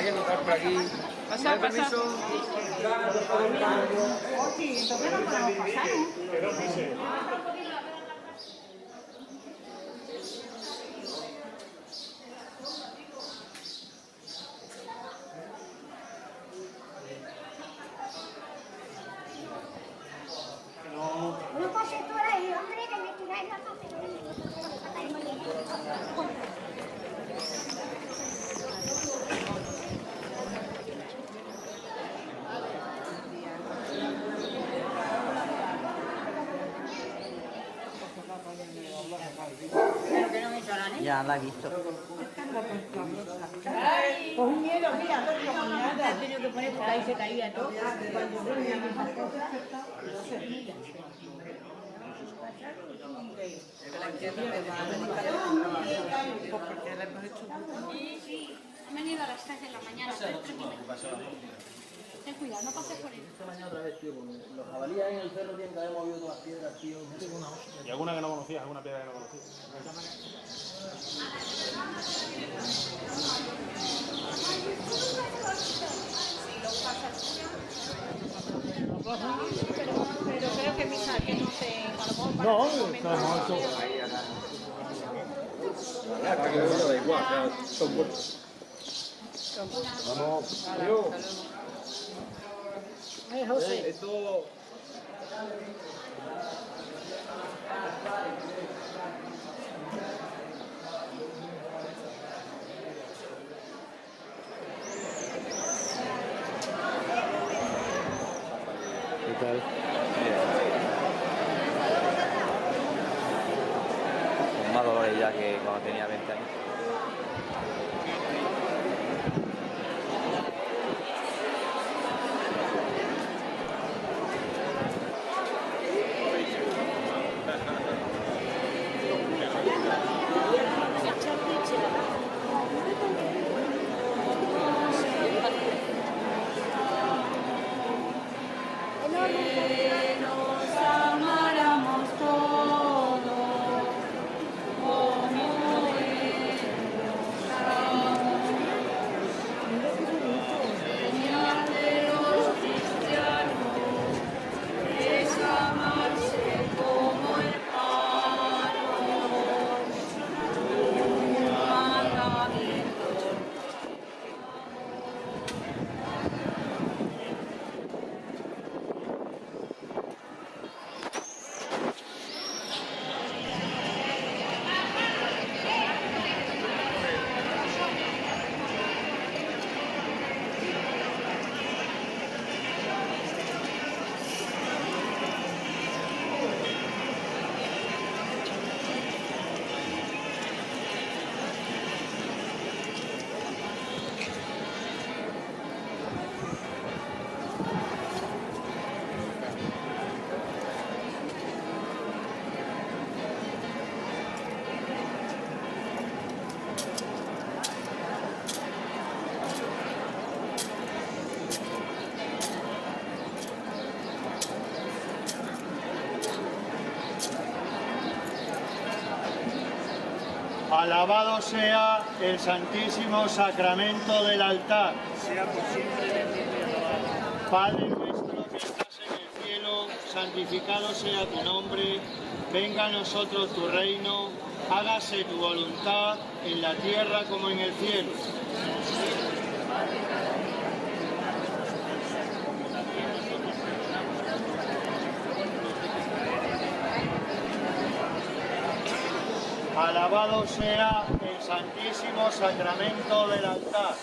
quería cruzar por aquí. Pasa, pasa. Permiso. Sí, entonces no podemos pasar, ¿no? No pases por ahí, hombre, que me tiráis la papelera. Pero que no me hizo la niña. Ya la he visto. Con un miedo, mira, como nada. He tenido que poner porque ahí se caía todo. Cuando duermen esas cosas, Sí, he venido a las 3 de la mañana. Ten cuidado, no pases por ahí. Esta mañana otra vez, tío, porque los jabalíes en el cerro tienen que haber movido todas las piedras, tío. ¿Y alguna que no conocías? ¿Alguna piedra que no conocías? Pero creo que misa que no se encargó. No, estamos hecho. Para que no da igual, ya son buenos. Vamos. Adiós. José. Esto. ¿Qué tal? Con más dolores ya que cuando tenía 20 años. Nos amáramos todos, como señal de los cristianos, es amarse como hermanos, un mandamiento. Alabado sea el Santísimo Sacramento del altar. Padre nuestro que estás en el cielo, santificado sea tu nombre, venga a nosotros tu reino, hágase tu voluntad en la tierra como en el cielo. Alabado sea el Santísimo Sacramento del altar.